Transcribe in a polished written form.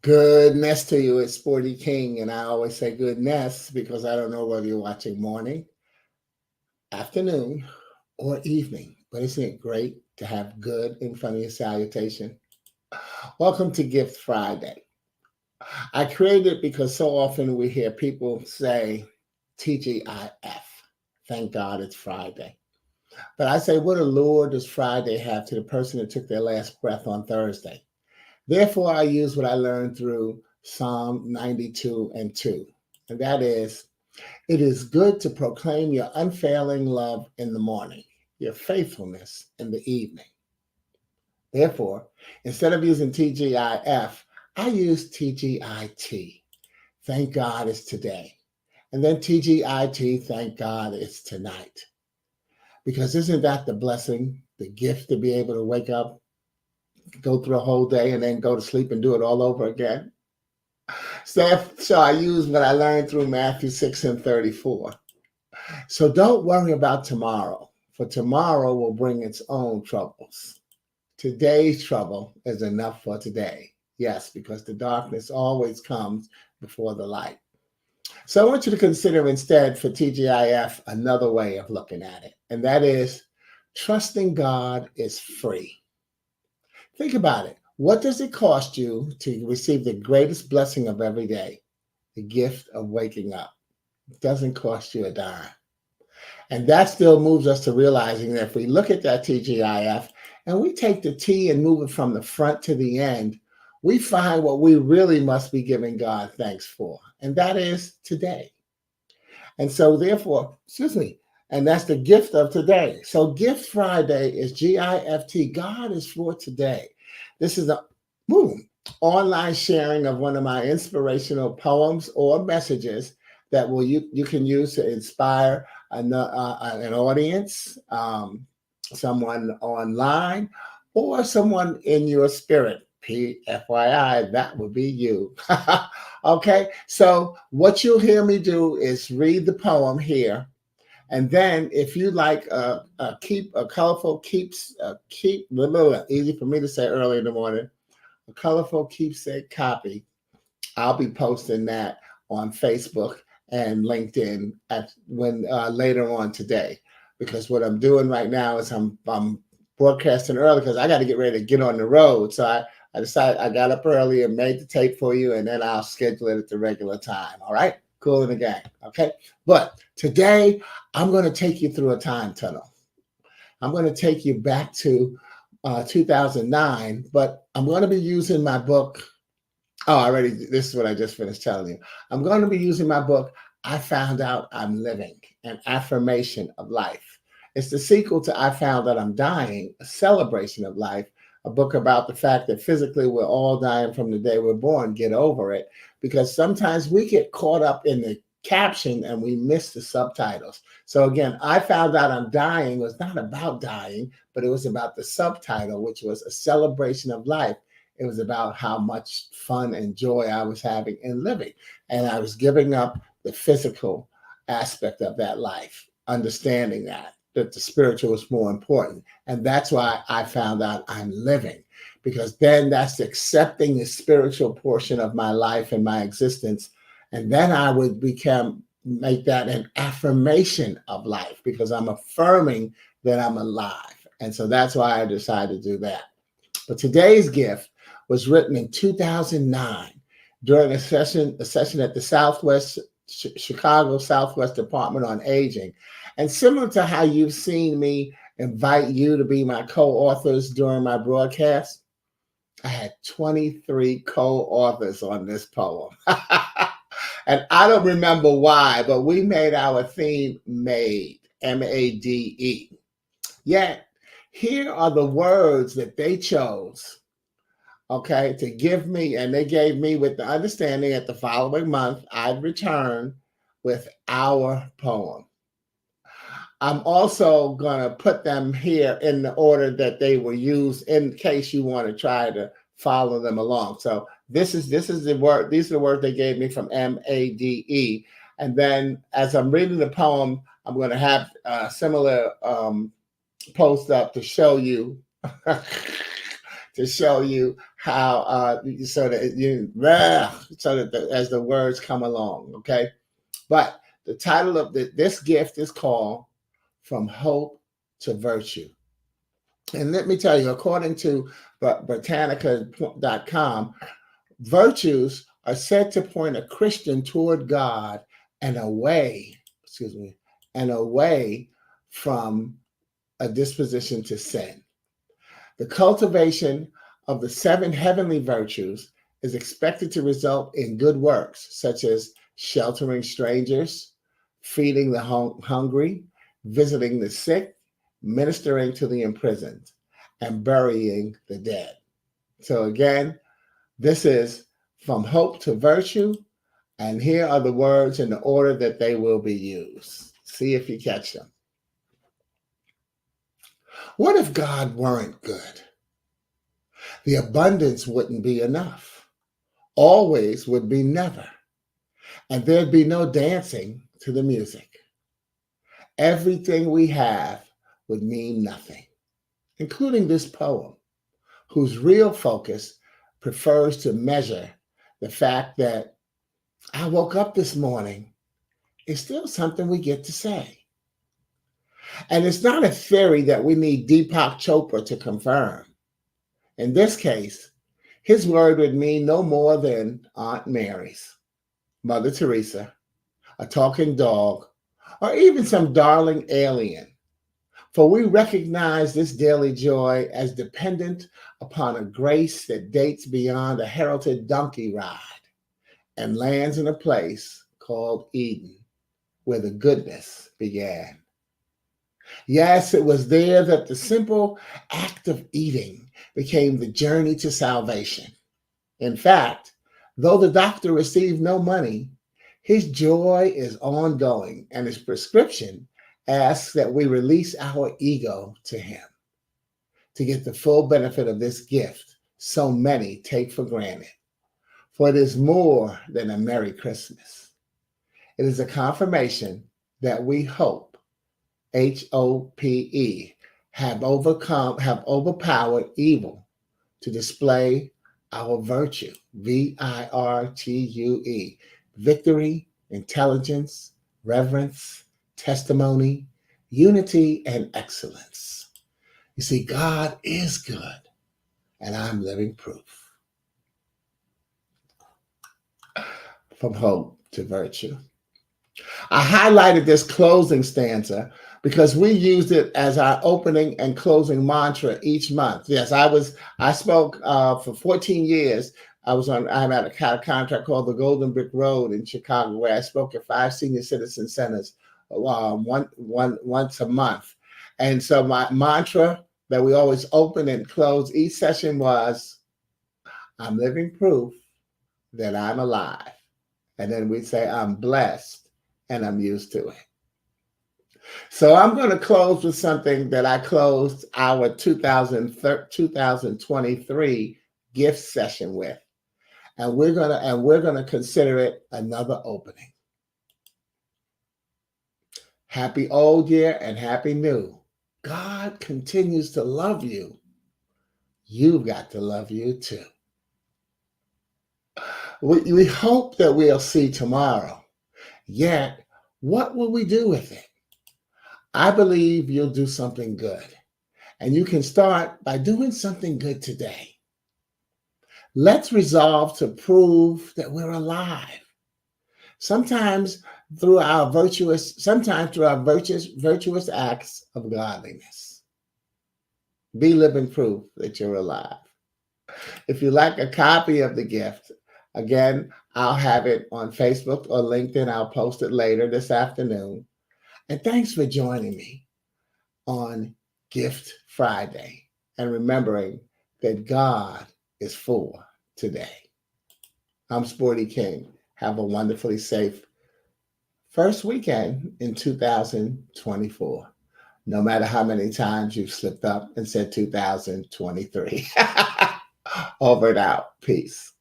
Goodness to you, it's Sporty King, and I always say goodness because I don't know whether you're watching morning, afternoon, or evening. But isn't it great to have good in front of your salutation? Welcome to Gift Friday. I created it because so often we hear people say TGIF. Thank God it's Friday. But I say, what allure does Friday have to the person that took their last breath on Thursday? Therefore, I use what I learned through Psalm 92 and 2. And that is, it is good to proclaim your unfailing love in the morning, your faithfulness in the evening. Therefore, instead of using TGIF, I use TGIT. Thank God it's today. And then TGIT, thank God it's tonight. Because isn't that the blessing, the gift to be able to wake up, go through a whole day, and then go to sleep and do it all over again? So I use what I learned through Matthew 6 and 34. So don't worry about tomorrow, for tomorrow will bring its own troubles. Today's trouble is enough for today. Yes, because the darkness always comes before the light. So I want you to consider instead for TGIF another way of looking at it, and that is trusting God is free. Think about it. What does it cost you to receive the greatest blessing of every day? The gift of waking up. It doesn't cost you a dime. And that still moves us to realizing that if we look at that TGIF and we take the T and move it from the front to the end, we find what we really must be giving God thanks for. And that is today. And so therefore, excuse me, and that's the gift of today. So Gift Friday is GIFT. God is for today. This is a boom online sharing of one of my inspirational poems or messages that will you can use to inspire an audience, someone online, or someone in your spirit. PFYI, that would be you. Okay, so what you'll hear me do is read the poem here, and then if you like a colorful blah, blah, blah, easy for me to say early in the morning, a colorful keepsake copy. I'll be posting that on Facebook and LinkedIn at when later on today, because what I'm doing right now is I'm broadcasting early because I got to get ready to get on the road. So I decided I got up early and made the tape for you, and then I'll schedule it at the regular time. All right, cool in the gang. Okay, but today I'm going to take you through a time tunnel. I'm going to take you back to 2009, but I'm going to be using my book. Oh, already, this is what I just finished telling you. I'm going to be using my book, I Found Out I'm Living, an affirmation of life. It's the sequel to I Found Out I'm Dying, a celebration of life, a book about the fact that physically we're all dying from the day we're born. Get over it. Because sometimes we get caught up in the caption and we miss the subtitles. So again, I Found Out I'm Dying was not about dying, but it was about the subtitle, which was a celebration of life. It was about how much fun and joy I was having in living. And I was giving up the physical aspect of that life, understanding that the spiritual was more important. And that's why I found out I'm living, because then that's accepting the spiritual portion of my life and my existence. And then I would make that an affirmation of life because I'm affirming that I'm alive. And so that's why I decided to do that. But today's gift was written in 2009 during a session at the Chicago Southwest Department on Aging. And similar to how you've seen me invite you to be my co-authors during my broadcast, I had 23 co-authors on this poem. And I don't remember why, but we made our theme MADE, MADE. Yet, here are the words that they chose, okay, to give me, and they gave me with the understanding that the following month I'd return with our poem. I'm also going to put them here in the order that they were used in case you want to try to follow them along. So this is the word, these are the words they gave me from MADE. And then as I'm reading the poem, I'm going to have a similar post up to show you to to show you how so that as the words come along. Okay, but the title of this gift is called "From Hope to Virtue." And let me tell you, according to Britannica.com, virtues are said to point a Christian toward God and away from a disposition to sin. The cultivation of the 7 heavenly virtues is expected to result in good works, such as sheltering strangers, feeding the hungry, visiting the sick, ministering to the imprisoned, and burying the dead. So again, this is from hope to virtue, and here are the words in the order that they will be used. See if you catch them. What if God weren't good? The abundance wouldn't be enough. Always would be never. And there'd be no dancing to the music. Everything we have would mean nothing, including this poem, whose real focus prefers to measure the fact that I woke up this morning is still something we get to say. And it's not a theory that we need Deepak Chopra to confirm. In this case, his word would mean no more than Aunt Mary's, Mother Teresa, a talking dog, or even some darling alien. For we recognize this daily joy as dependent upon a grace that dates beyond a heralded donkey ride and lands in a place called Eden, where the goodness began. Yes, it was there that the simple act of eating became the journey to salvation. In fact, though the doctor received no money, his joy is ongoing, and his prescription asks that we release our ego to him to get the full benefit of this gift so many take for granted. For it is more than a Merry Christmas. It is a confirmation that we hope, HOPE, have overpowered evil to display our virtue, VIRTUE, victory, intelligence, reverence, testimony, unity, and excellence. You see, God is good, and I'm living proof. From hope to virtue. I highlighted this closing stanza because we used it as our opening and closing mantra each month. Yes, I spoke for 14 years. I'm at a contract called the Golden Brick Road in Chicago, where I spoke at 5 senior citizen centers once a month. And so my mantra that we always open and close each session was, I'm living proof that I'm alive. And then we'd say, I'm blessed and I'm used to it. So I'm going to close with something that I closed our 2023 gift session with. And we're gonna consider it another opening. Happy old year and happy new. God continues to love you. You've got to love you too. We hope that we'll see tomorrow. Yet, what will we do with it? I believe you'll do something good. And you can start by doing something good today. Let's resolve to prove that we're alive. Sometimes through our virtuous acts of godliness. Be living proof that you're alive. If you like a copy of the gift, again, I'll have it on Facebook or LinkedIn. I'll post it later this afternoon. And thanks for joining me on Gift Friday and remembering that God is for today. I'm Sporty King. Have a wonderfully safe first weekend in 2024. No matter how many times you've slipped up and said 2023. Over and out. Peace.